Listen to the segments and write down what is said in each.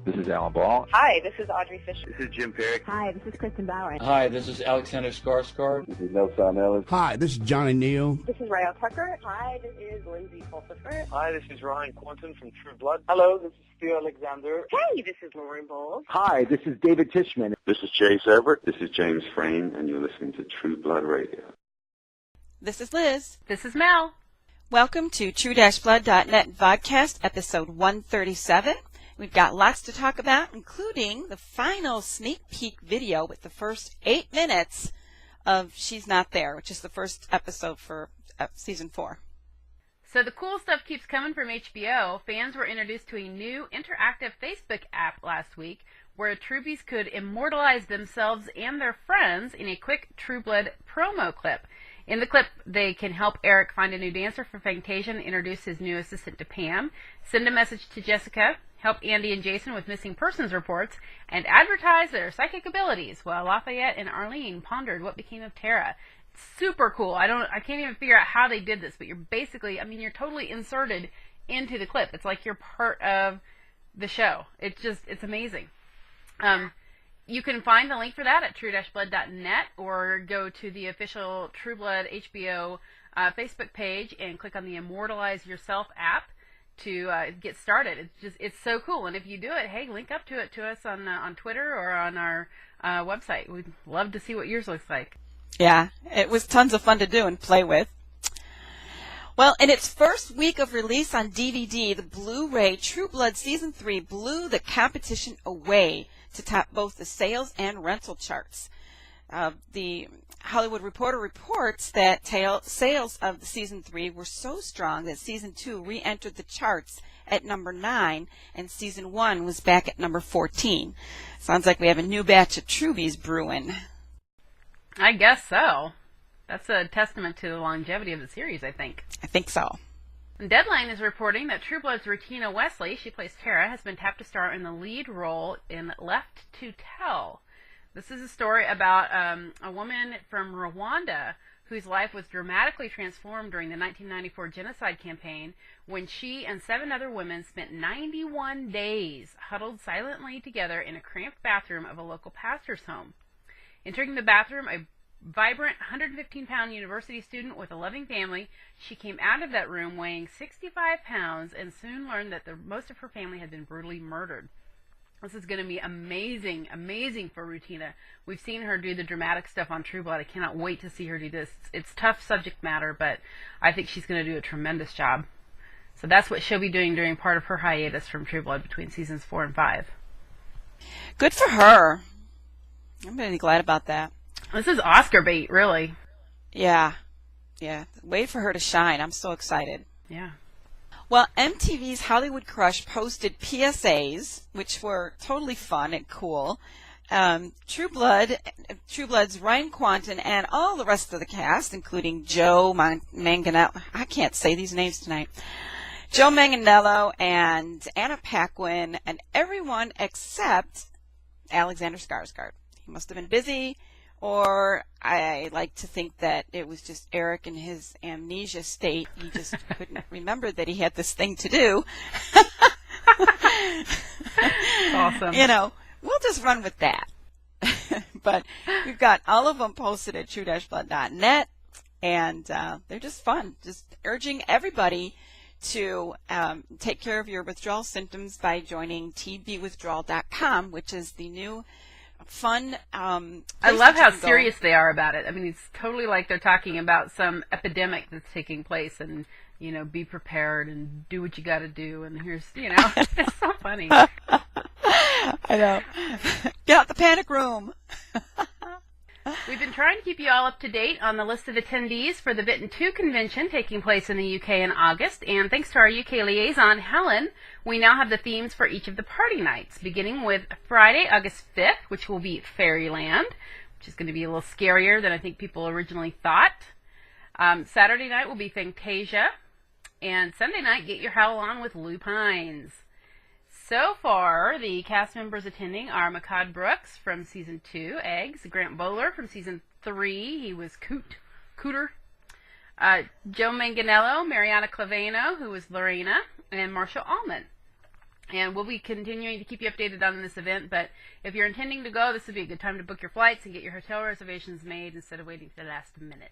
This is Alan Ball. Hi, this is Audrey Fisher. This is Jim Perry. Hi, this is Kristen Bauer. Hi, this is Alexander Skarsgård. This is Nelson Ellis. Hi, this is Johnny Neal. This is Rayo Tucker. Hi, this is Lindsay Pulsifer. Hi, this is Ryan Quanton from True Blood. Hello, this is Theo Alexander. Hey, this is Lauren Bowles. Hi, this is David Tishman. This is Chase Everett. This is James Frayne, and you're listening to True Blood Radio. This is Liz. This is Mel. Welcome to True-Blood.net Vodcast, episode 137. We've got lots to talk about, including the final sneak peek video with the first 8 minutes of She's Not There, which is the first episode for season 4. So the cool stuff keeps coming from HBO. Fans were introduced to a new interactive Facebook app last week where Truebies could immortalize themselves and their friends in a quick True Blood promo clip. In the clip, they can help Eric find a new dancer for Fantasia and introduce his new assistant to Pam, send a message to Jessica, help Andy and Jason with missing persons reports, and advertise their psychic abilities while Lafayette and Arlene pondered what became of Tara. It's super cool. I can't even figure out how they did this, but you're basically, you're totally inserted into the clip. It's like you're part of the show. It's amazing. You can find the link for that at True-Blood.net or go to the official True Blood HBO Facebook page and click on the Immortalize Yourself app to get started. It's so cool. And if you do it, hey, link up to it to us on Twitter or on our website. We'd love to see what yours looks like. Yeah, it was tons of fun to do and play with. Well, in its first week of release on DVD, the Blu-ray True Blood Season 3 blew the competition away to top both the sales and rental charts. The Hollywood Reporter reports that sales of the Season 3 were so strong that Season 2 re-entered the charts at number 9, and Season 1 was back at number 14. Sounds like we have a new batch of Truebies brewing. I guess so. That's a testament to the longevity of the series, I think. I think so. Deadline is reporting that True Blood's Rutina Wesley, she plays Tara, has been tapped to star in the lead role in Left to Tell. This is a story about a woman from Rwanda whose life was dramatically transformed during the 1994 genocide campaign when she and 7 other women spent 91 days huddled silently together in a cramped bathroom of a local pastor's home. Entering the bathroom, a vibrant 115-pound university student with a loving family, she came out of that room weighing 65 pounds and soon learned that most of her family had been brutally murdered. This is going to be amazing, amazing for Rutina. We've seen her do the dramatic stuff on True Blood. I cannot wait to see her do this. It's tough subject matter, but I think she's going to do a tremendous job. So that's what she'll be doing during part of her hiatus from True Blood between seasons 4 and 5. Good for her. I'm really glad about that. This is Oscar bait, really. Yeah. Wait for her to shine. I'm so excited. Yeah. Well, MTV's Hollywood Crush posted PSAs, which were totally fun and cool. True Blood's Ryan Quanton and all the rest of the cast, including Joe Manganiello. I can't say these names tonight. Joe Manganiello and Anna Paquin and everyone except Alexander Skarsgård. He must have been busy. Or I like to think that it was just Eric in his amnesia state. He just couldn't remember that he had this thing to do. Awesome. We'll just run with that. But we've got all of them posted at True-Blood.net, and they're just fun. Just urging everybody to take care of your withdrawal symptoms by joining tbwithdrawal.com, which is the new fun. I love how serious they are about it. It's totally like they're talking about some epidemic that's taking place, and be prepared and do what you got to do. And here's, it's so funny. I know. Get out the panic room. We've been trying to keep you all up to date on the list of attendees for the Bitten 2 convention taking place in the UK in August, and thanks to our UK liaison, Helen, we now have the themes for each of the party nights, beginning with Friday, August 5th, which will be Fairyland, which is going to be a little scarier than I think people originally thought. Saturday night will be Fantasia, and Sunday night, Get Your Howl On with Lupines. So far, the cast members attending are Makad Brooks from Season 2, Eggs, Grant Bowler from Season 3, he was Cooter, Joe Manganiello, Mariana Claveno, who was Lorena, and Marshall Allman. And we'll be continuing to keep you updated on this event, but if you're intending to go, this would be a good time to book your flights and get your hotel reservations made instead of waiting for the last minute.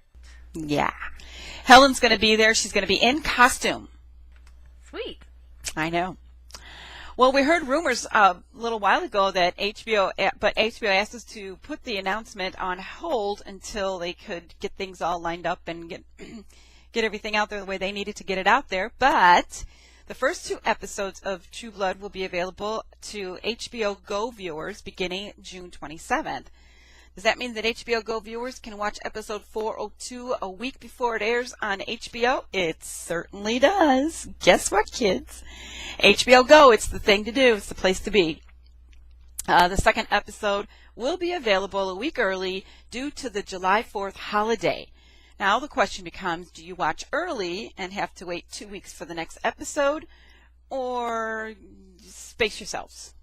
Yeah. Helen's going to be there. She's going to be in costume. Sweet. I know. Well, we heard rumors a little while ago that HBO asked us to put the announcement on hold until they could get things all lined up and get everything out there the way they needed to get it out there. But the first 2 episodes of True Blood will be available to HBO Go viewers beginning June 27th. Does that mean that HBO Go viewers can watch episode 402 a week before it airs on HBO? It certainly does. Guess what, kids? HBO Go, it's the thing to do. It's the place to be. The second episode will be available a week early due to the July 4th holiday. Now the question becomes, do you watch early and have to wait 2 weeks for the next episode, or space yourselves?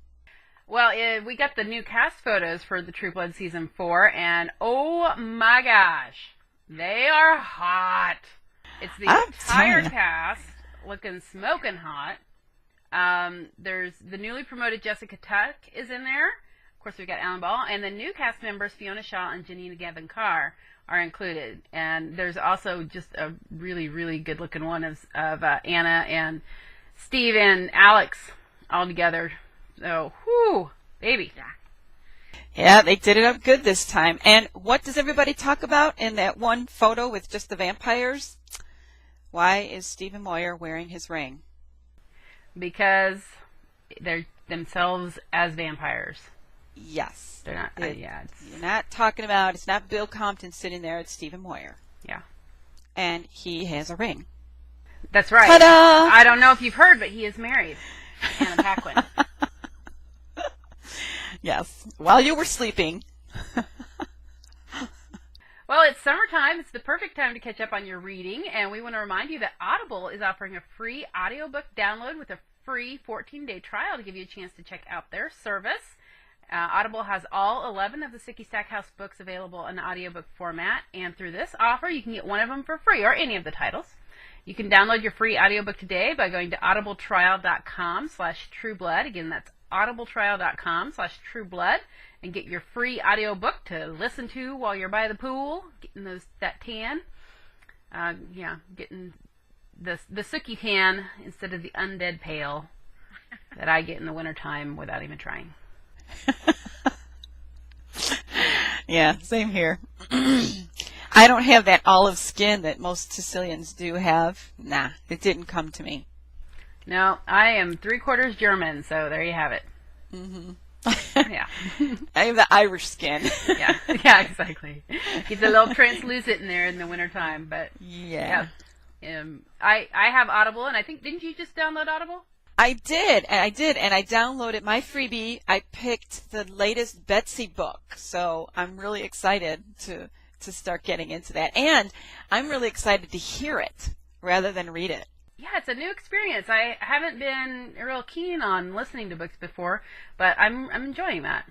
Well, we got the new cast photos for the True Blood Season 4, and oh my gosh, they are hot. It's the entire cast looking smoking hot. There's the newly promoted Jessica Tuck is in there. Of course, we've got Alan Ball, and the new cast members Fiona Shaw and Janina Gavin Carr are included. And there's also just a really, really good-looking one of Anna and Steve and Alex all together. So, whoo, baby. Yeah, they did it up good this time. And what does everybody talk about in that one photo with just the vampires? Why is Stephen Moyer wearing his ring? Because they're themselves as vampires. Yes. They're not, you're not talking about, it's not Bill Compton sitting there, it's Stephen Moyer. Yeah. And he has a ring. That's right. Ta-da! I don't know if you've heard, but he is married. Anna Paquin. Yes. While you were sleeping. Well, it's summertime. It's the perfect time to catch up on your reading, and we want to remind you that Audible is offering a free audiobook download with a free 14-day trial to give you a chance to check out their service. Audible has all 11 of the Sicky Stackhouse books available in audiobook format, and through this offer, you can get one of them for free, or any of the titles. You can download your free audiobook today by going to audibletrial.com/trueblood. Again, that's audibletrial.com/trueblood, and get your free audiobook to listen to while you're by the pool, getting that tan. Getting the Sookie tan instead of the undead pale that I get in the wintertime without even trying. Yeah, same here. I don't have that olive skin that most Sicilians do have. Nah, it didn't come to me. No, I am 3/4 German, so there you have it. Mm-hmm. Yeah. I have the Irish skin. Yeah, exactly. It's a little translucent in there in the wintertime, but yeah. I have Audible, and I think, didn't you just download Audible? I did, and I downloaded my freebie. I picked the latest Betsy book, so I'm really excited to start getting into that, and I'm really excited to hear it rather than read it. Yeah, it's a new experience. I haven't been real keen on listening to books before, but I'm enjoying that.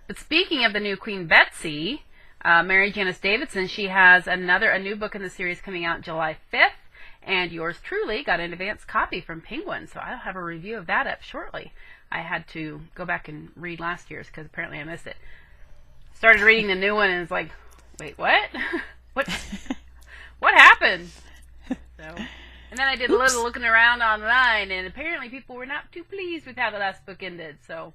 But speaking of the new Queen Betsy, Mary Janice Davidson, she has a new book in the series coming out July 5th, and yours truly got an advance copy from Penguin, so I'll have a review of that up shortly. I had to go back and read last year's because apparently I missed it. Started reading the new one and it's like, wait, what? What happened? So... And then I did a little looking around online, and apparently people were not too pleased with how the last book ended. So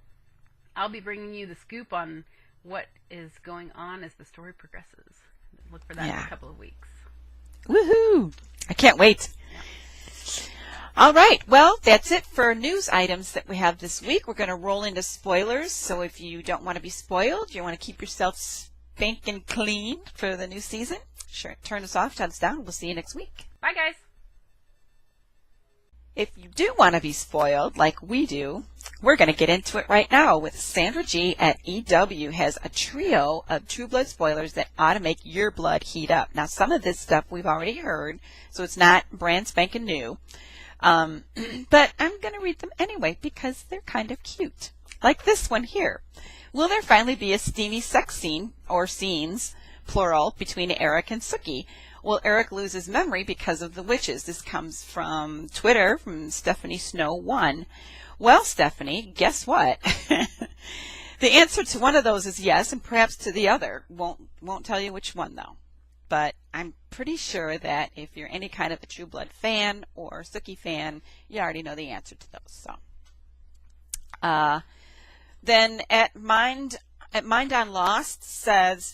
I'll be bringing you the scoop on what is going on as the story progresses. Look for that in a couple of weeks. Woohoo! I can't wait. Yeah. All right. Well, that's it for news items that we have this week. We're going to roll into spoilers. So if you don't want to be spoiled, you want to keep yourself spanking clean for the new season, sure, turn us off, turn us down. We'll see you next week. Bye, guys. If you do want to be spoiled, like we do, we're going to get into it right now with Sandra G at EW has a trio of True Blood spoilers that ought to make your blood heat up. Now, some of this stuff we've already heard, so it's not brand spanking new. But I'm going to read them anyway because they're kind of cute. Like this one here. Will there finally be a steamy sex scene, or scenes, plural, between Eric and Sookie? Will Eric lose his memory because of the witches? This comes from Twitter, from Stephanie Snow 1. Well, Stephanie, guess what? The answer to one of those is yes, and perhaps to the other. Won't tell you which one, though. But I'm pretty sure that if you're any kind of a True Blood fan or Sookie fan, you already know the answer to those. So, then at Mind on Lost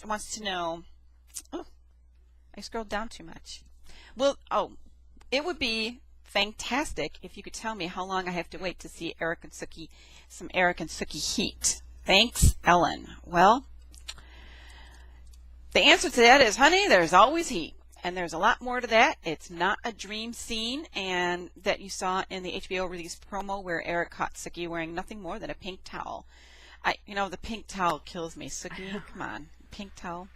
wants to know. Oh, I scrolled down too much. Well, it would be fantastic if you could tell me how long I have to wait to see some Eric and Sookie heat. Thanks, Ellen. Well, the answer to that is, honey, there's always heat. And there's a lot more to that. It's not a dream scene and that you saw in the HBO release promo where Eric caught Sookie wearing nothing more than a pink towel. The pink towel kills me. Sookie, come on. Pink towel.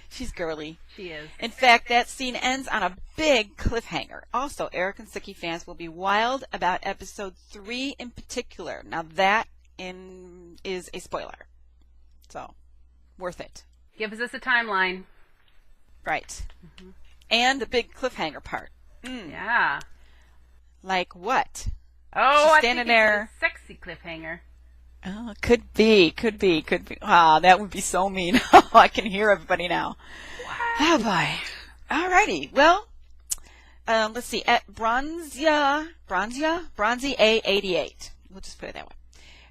She's girly. She is. In fact, that scene ends on a big cliffhanger. Also, Eric and Sookie fans will be wild about episode 3 in particular. Now, that is a spoiler. So, worth it. Gives us a timeline. Right. Mm-hmm. And the big cliffhanger part. Yeah. Like what? Oh, she's I standing think there. It's a sexy cliffhanger. Oh, could be. Ah, that would be so mean. I can hear everybody now. What? Oh, boy. Alrighty. Well, let's see. At Bronzy A88. We'll just put it that way.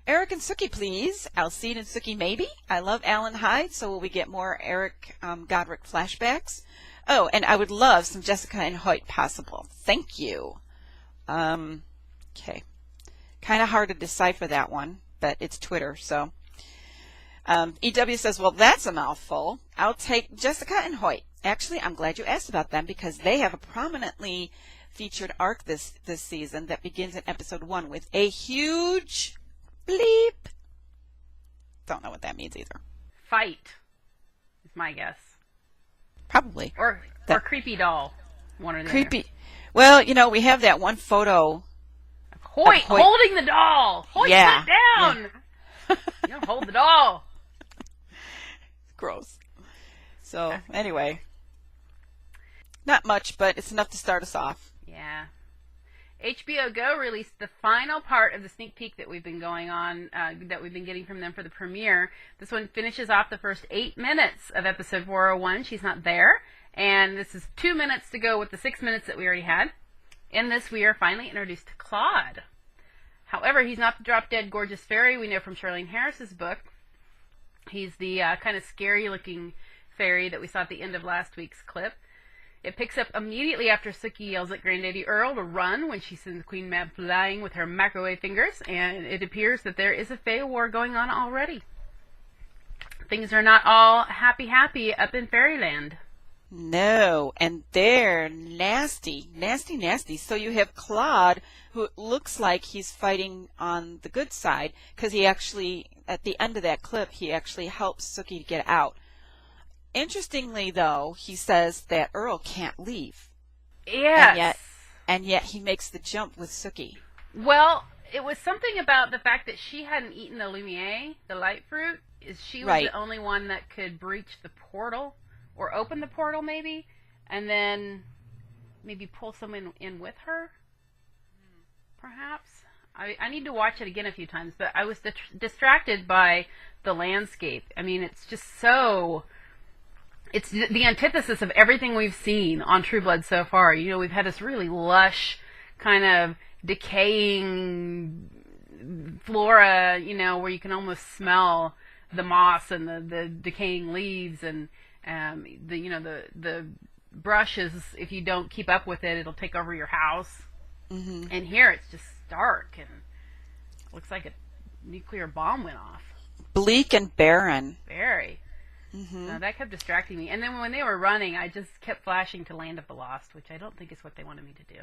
Eric and Sookie, please. Alcide and Sookie, maybe. I love Alan Hyde, so will we get more Eric Godric flashbacks? Oh, and I would love some Jessica and Hoyt possible. Thank you. Okay. Kind of hard to decipher that one, but it's Twitter, so. EW says, well, that's a mouthful. I'll take Jessica and Hoyt. Actually, I'm glad you asked about them because they have a prominently featured arc this season that begins in episode 1 with a huge bleep. Don't know what that means either. Fight is my guess. Probably. Or creepy doll. One or the creepy. other. Well, we have that one photo. Hoyt holding the doll. Hoyt, yeah. put it down. Yeah. You don't hold the doll. Gross. So, anyway. Not much, but it's enough to start us off. Yeah. HBO Go released the final part of the sneak peek that we've been that we've been getting from them for the premiere. This one finishes off the first 8 minutes of episode 401. She's not there. And this is 2 minutes to go with the 6 minutes that we already had. In this, we are finally introduced to Claude. However, he's not the drop-dead gorgeous fairy we know from Charlene Harris's book. He's the kind of scary-looking fairy that we saw at the end of last week's clip. It picks up immediately after Sookie yells at Granddaddy Earl to run when she sends Queen Mab flying with her microwave fingers, and it appears that there is a Fae war going on already. Things are not all happy up in Fairyland. No, and they're nasty. So you have Claude, who looks like he's fighting on the good side, because he actually, at the end of that clip, he actually helps Sookie to get out. Interestingly, though, he says that Earl can't leave. Yes. And yet he makes the jump with Sookie. Well, it was something about the fact that she hadn't eaten the Lumiere, the light fruit. She was the only one that could breach the portal, or open the portal maybe, and then maybe pull someone in with her, perhaps. I need to watch it again a few times, but I was distracted by the landscape. I mean, it's just so... It's the antithesis of everything we've seen on True Blood so far. We've had this really lush, kind of decaying flora, where you can almost smell the moss and the decaying leaves, and the brushes. If you don't keep up with it, it'll take over your house. Mm-hmm. And here it's just dark and looks like a nuclear bomb went off. Bleak and barren. Very. Mm-hmm. So that kept distracting me. And then when they were running, I just kept flashing to Land of the Lost, which I don't think is what they wanted me to do.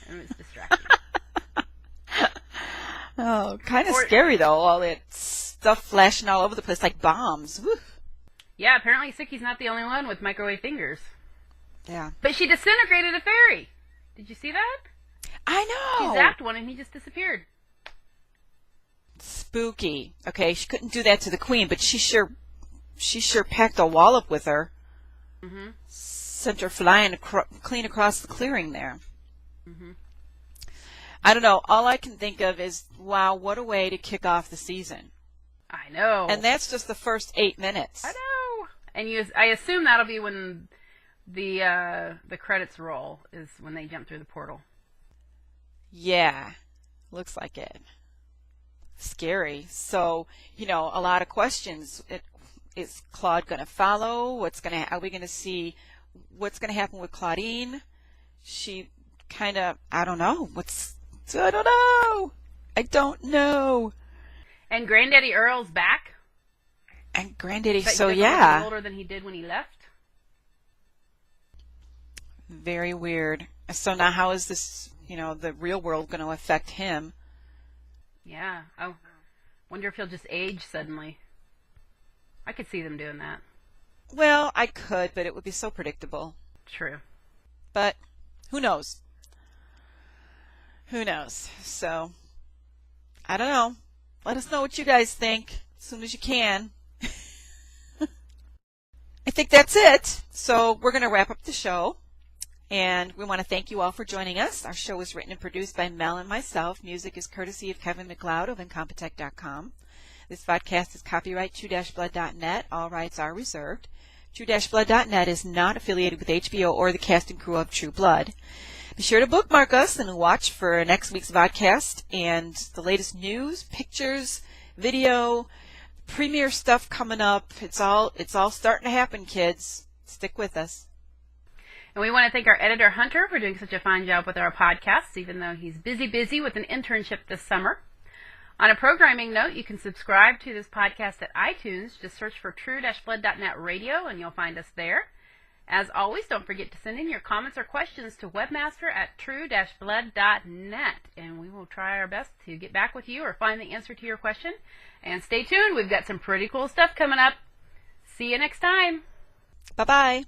And it was distracting. Oh, kind of scary, though. All that stuff flashing all over the place like bombs. Woo. Yeah, apparently Sookie's not the only one with microwave fingers. Yeah. But she disintegrated a fairy. Did you see that? I know. She zapped one and he just disappeared. Spooky. Okay, she couldn't do that to the queen, but she sure packed a wallop with her. Mm-hmm. sent her flying clean across the clearing there. I don't know. All I can think of is, wow, what a way to kick off the season. I know. And that's just the first 8 minutes. I know. And I assume that'll be when the credits roll, is when they jump through the portal. Yeah, looks like it. Scary. So, a lot of questions. Is Claude going to follow? Are we going to see what's going to happen with Claudine? She kind of, I don't know. I don't know. And Granddaddy Earl's back. And Granddaddy, But so he yeah. looks older than he did when he left. Very weird. So now how is this, the real world going to affect him? Yeah. Oh, wonder if he'll just age suddenly. I could see them doing that. Well, I could, but it would be so predictable. True. But who knows? Who knows? So, I don't know. Let us know what you guys think as soon as you can. I think that's it. So we're going to wrap up the show. And we want to thank you all for joining us. Our show is written and produced by Mel and myself. Music is courtesy of Kevin MacLeod of Incompetech.com. This podcast is copyright True-Blood.net. All rights are reserved. True-Blood.net is not affiliated with HBO or the cast and crew of True Blood. Be sure to bookmark us and watch for next week's vodcast and the latest news, pictures, video, premiere stuff coming up. It's all starting to happen, kids. Stick with us. And we want to thank our editor, Hunter, for doing such a fine job with our podcasts, even though he's busy with an internship this summer. On a programming note, you can subscribe to this podcast at iTunes. Just search for True-Blood.net radio, and you'll find us there. As always, don't forget to send in your comments or questions to webmaster@True-Blood.net, and we will try our best to get back with you or find the answer to your question. And stay tuned. We've got some pretty cool stuff coming up. See you next time. Bye-bye.